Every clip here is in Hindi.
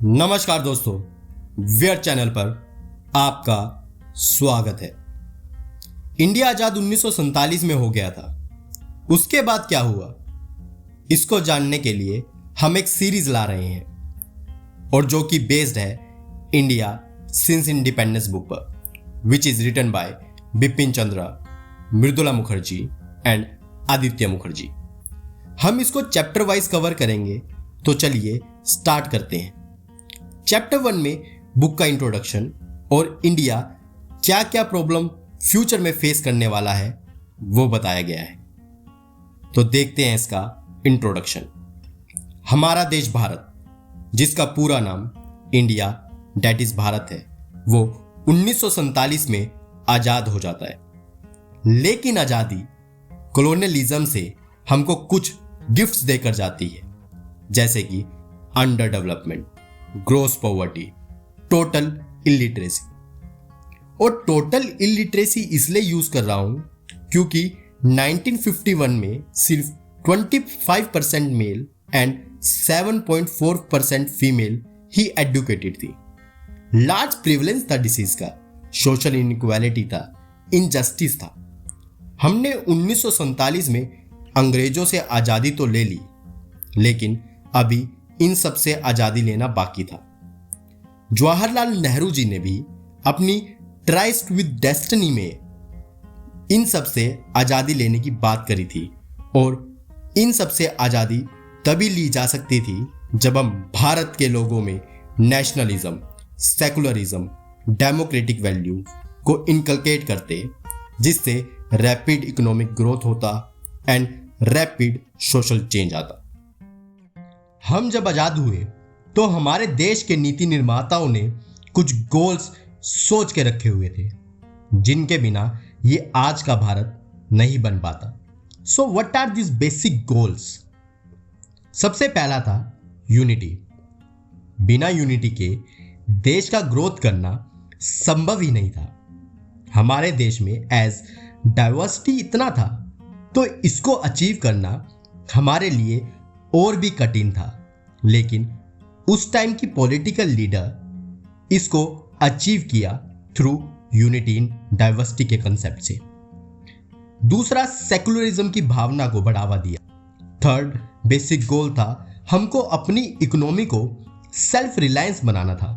नमस्कार दोस्तों, वेयर चैनल पर आपका स्वागत है। इंडिया आजाद 1947 में हो गया था। उसके बाद क्या हुआ, इसको जानने के लिए हम एक सीरीज ला रहे हैं और जो कि बेस्ड है इंडिया सिंस इंडिपेंडेंस बुक पर, which is written by Bipin Chandra, Mridula Mukherjee and Aditya Mukherjee. हम इसको चैप्टर वाइज कवर करेंगे, तो चलिए स्टार्ट करते हैं। चैप्टर 1 में बुक का इंट्रोडक्शन और इंडिया क्या क्या प्रॉब्लम फ्यूचर में फेस करने वाला है वो बताया गया है। तो देखते हैं इसका इंट्रोडक्शन। हमारा देश भारत, जिसका पूरा नाम इंडिया डेट इज भारत है, वो 1947 में आजाद हो जाता है। लेकिन आजादी कॉलोनियलिज्म से हमको कुछ गिफ्ट्स देकर जाती है, जैसे कि under development, gross poverty, total illiteracy. और टोटल इलिटरेसी इसलिए यूज कर रहा हूं क्योंकि 1951 में सिर्फ 25% मेल एंड 7.4% फीमेल ही एडुकेटेड थी। लार्ज प्रिविलेंस था डिसीज का, सोशल इनइक्वालिटी था, इनजस्टिस था। हमने 1947 में अंग्रेजों से आजादी तो ले ली, लेकिन अभी इन सब से आजादी लेना बाकी था। जवाहरलाल नेहरू जी ने भी अपनी ट्राइस्ट विद डेस्टिनी में इन सब से आजादी लेने की बात करी थी, और इन सब से आजादी तभी ली जा सकती थी जब हम भारत के लोगों में नेशनलिज्म, सेकुलरिज्म, डेमोक्रेटिक वैल्यू को इनकलकेट करते, जिससे रैपिड इकोनॉमिक ग्रोथ होता एंड रैपिड सोशल चेंज आता। हम जब आजाद हुए तो हमारे देश के नीति निर्माताओं ने कुछ गोल्स सोच के रखे हुए थे, जिनके बिना ये आज का भारत नहीं बन पाता। So what are this basic goals? सबसे पहला था यूनिटी। बिना यूनिटी के देश का ग्रोथ करना संभव ही नहीं था। हमारे देश में एज डाइवर्सिटी इतना था, तो इसको अचीव करना हमारे लिए और भी कठिन था। लेकिन उस टाइम की पॉलिटिकल लीडर इसको अचीव किया थ्रू यूनिटी इन डाइवर्सिटी के कंसेप्ट से। दूसरा, सेकुलरिज्म की भावना को बढ़ावा दिया। थर्ड बेसिक गोल था हमको अपनी इकोनॉमी को सेल्फ रिलायंस बनाना था।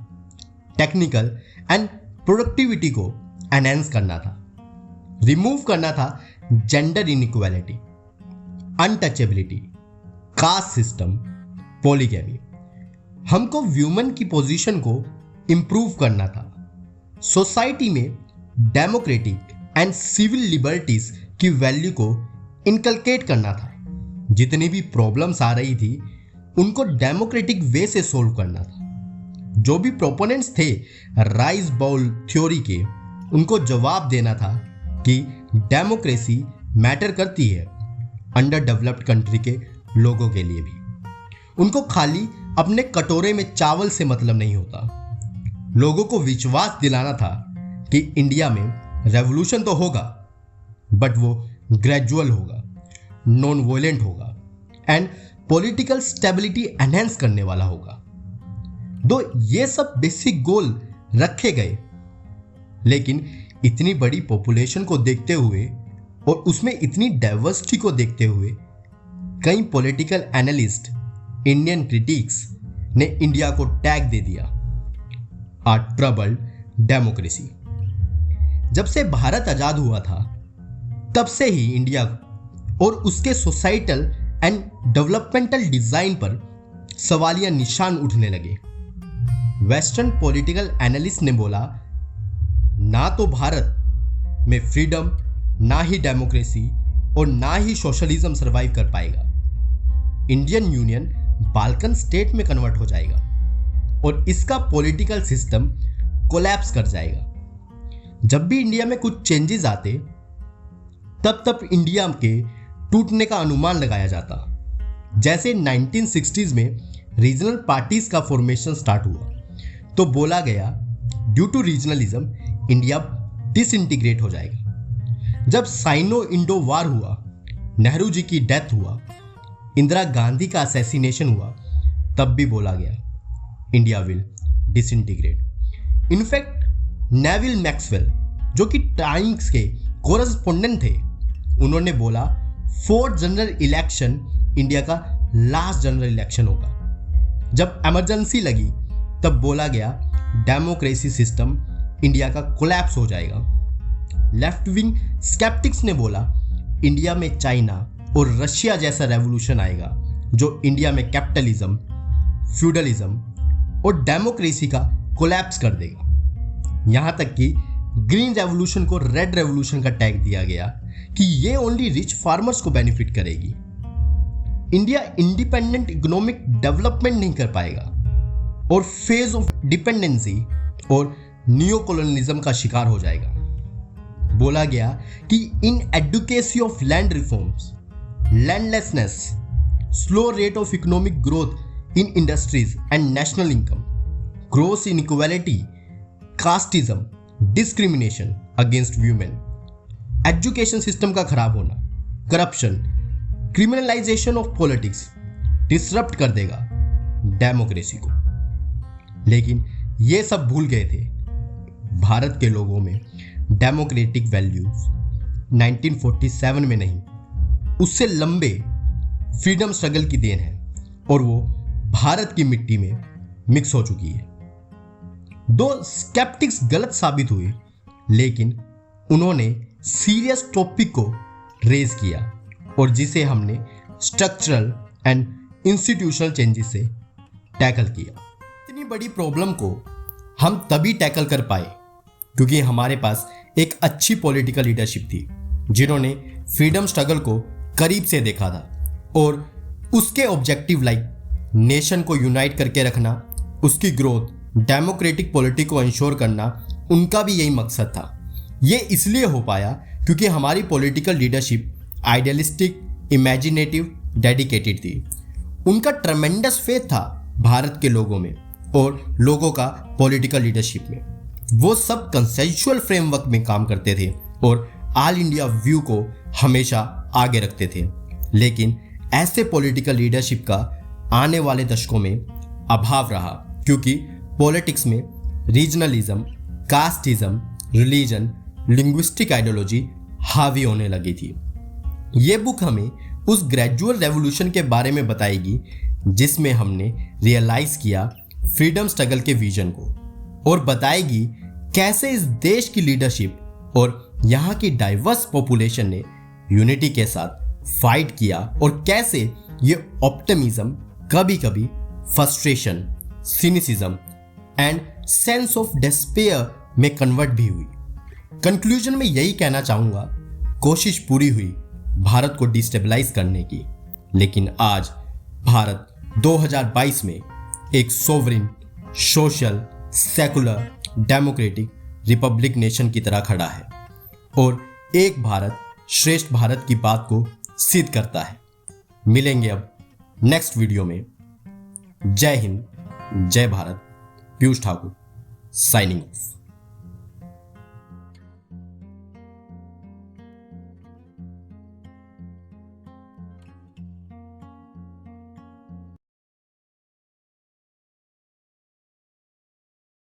टेक्निकल एंड प्रोडक्टिविटी को एनहेंस करना था। रिमूव करना था gender inequality, untouchability, caste system, polygamy. हमको व्यूमन की पोजीशन को इंप्रूव करना था। सोसाइटी में डेमोक्रेटिक एंड सिविल लिबर्टीज की वैल्यू को इनकलकेट करना था। जितनी भी प्रॉब्लम्स आ रही थी उनको डेमोक्रेटिक वे से सोल्व करना था। जो भी प्रोपोनेंट्स थे राइस बाउल थ्योरी के, उनको जवाब देना था कि डेमोक्रेसी मैटर करती है अंडर डेवलप्ड कंट्री के लोगों के लिए भी। उनको खाली अपने कटोरे में चावल से मतलब नहीं होता। लोगों को विश्वास दिलाना था कि इंडिया में रेवोल्यूशन तो होगा, बट वो ग्रेजुअल होगा, नॉन वायलेंट होगा एंड पॉलिटिकल स्टेबिलिटी एनहेंस करने वाला होगा। दो ये सब बेसिक गोल रखे गए, लेकिन इतनी बड़ी पॉपुलेशन को देखते हुए और उसमें इतनी डाइवर्सिटी को देखते हुए कई पॉलिटिकल एनालिस्ट, इंडियन क्रिटिक्स ने इंडिया को टैग दे दिया आ ट्रबल्ड डेमोक्रेसी। जब से भारत आजाद हुआ था तब से ही इंडिया और उसके सोसाइटल एंड डेवलपमेंटल डिजाइन पर सवालिया निशान उठने लगे। वेस्टर्न पॉलिटिकल एनालिस्ट ने बोला, ना तो भारत में फ्रीडम, ना ही डेमोक्रेसी और ना ही सोशलिज्म सर्वाइव कर पाएगा। इंडियन यूनियन बाल्कन स्टेट में कन्वर्ट हो जाएगा और इसका पॉलिटिकल सिस्टम कोलैप्स कर जाएगा। जब भी इंडिया में कुछ चेंजेस आते, तब इंडिया के टूटने का अनुमान लगाया जाता। जैसे 1960s में रीजनल पार्टीज का फॉर्मेशन स्टार्ट हुआ, तो बोला गया due to regionalism India disintegrate हो जाएगा। जब साइनो इंडो वार हुआ, नेहरू जी की डेथ हुआ, इंदिरा गांधी का असैसिनेशन हुआ, तब भी बोला गया India will disintegrate. In fact Neville Maxwell, जो कि टाइम्स के कोरेस्पोंडेंट थे, उन्होंने बोला फोर्थ जनरल इलेक्शन इंडिया का लास्ट जनरल इलेक्शन होगा। जब इमरजेंसी लगी तब बोला गया डेमोक्रेसी सिस्टम इंडिया का कोलैप्स हो जाएगा। लेफ्ट विंग स्केप्टिक्स ने बोला इंडिया में चाइना और रशिया जैसा रेवोल्यूशन आएगा जो इंडिया में कैपिटलिज्म, फ्यूडलिज्म और डेमोक्रेसी का कोलैप्स कर देगा। यहां तक कि ग्रीन रेवोल्यूशन को रेड रेवोल्यूशन का टैग दिया गया कि ये ओनली रिच फार्मर्स को बेनिफिट करेगी। इंडिया इंडिपेंडेंट इकोनॉमिक डेवलपमेंट नहीं कर पाएगा और फेज ऑफ डिपेंडेंसी और नियो कॉलोनिज्म का शिकार हो जाएगा। बोला गया कि inadequacy of land reforms, landlessness, slow rate of economic growth in industries and national income, gross inequality, casteism, discrimination against women, education system का खराब होना, corruption, criminalisation of politics disrupt कर देगा डेमोक्रेसी को। लेकिन ये सब भूल गए थे भारत के लोगों में डेमोक्रेटिक वैल्यूज 1947 में नहीं, उससे लंबे फ्रीडम स्ट्रगल की देन है और वो भारत की मिट्टी में मिक्स हो चुकी है। दो स्केप्टिक्स गलत साबित हुए, लेकिन उन्होंने सीरियस टॉपिक को रेज किया और जिसे हमने स्ट्रक्चरल एंड इंस्टीट्यूशनल चेंजेस से टैकल किया। इतनी बड़ी प्रॉब्लम को हम तभी टैकल कर पाए क्योंकि हमारे पास एक अच्छी पॉलिटिकल लीडरशिप थी जिन्होंने फ्रीडम स्ट्रगल को करीब से देखा था और उसके ऑब्जेक्टिव लाइक नेशन को यूनाइट करके रखना, उसकी ग्रोथ, डेमोक्रेटिक पॉलिटिक्स को इंश्योर करना, उनका भी यही मकसद था। ये इसलिए हो पाया क्योंकि हमारी political leadership idealistic, imaginative, dedicated थी। उनका ट्रेमेंडस फेथ था भारत के लोगों में और लोगों का पॉलिटिकल लीडरशिप में। वो सब कंसेंशुअल फ्रेमवर्क में काम करते थे और ऑल इंडिया व्यू को हमेशा आगे रखते थे। लेकिन ऐसे पॉलिटिकल लीडरशिप का आने वाले दशकों में अभाव रहा क्योंकि पॉलिटिक्स में regionalism, casteism, religion, linguistic ideology हावी होने लगी थी। ये बुक हमें उस ग्रेजुअल रेवोल्यूशन के बारे में बताएगी जिसमें हमने रियलाइज किया फ्रीडम स्ट्रगल के विजन को और बताएगी कैसे इस देश की लीडरशिप और यहाँ की डाइवर्स पॉपुलेशन ने यूनिटी के साथ फाइट किया और कैसे ये ऑप्टिमिज्म कभी कभी frustration, cynicism and sense of despair में कन्वर्ट भी हुई। कंक्लूजन में यही कहना चाहूंगा, कोशिश पूरी हुई भारत को डिस्टेबलाइज करने की, लेकिन आज भारत 2022 में एक sovereign, social, secular, democratic Republic nation की तरह खड़ा है और एक भारत श्रेष्ठ भारत की बात को सिद्ध करता है। मिलेंगे अब नेक्स्ट वीडियो में। जय हिंद, जय भारत। Piyush Thakur signing of.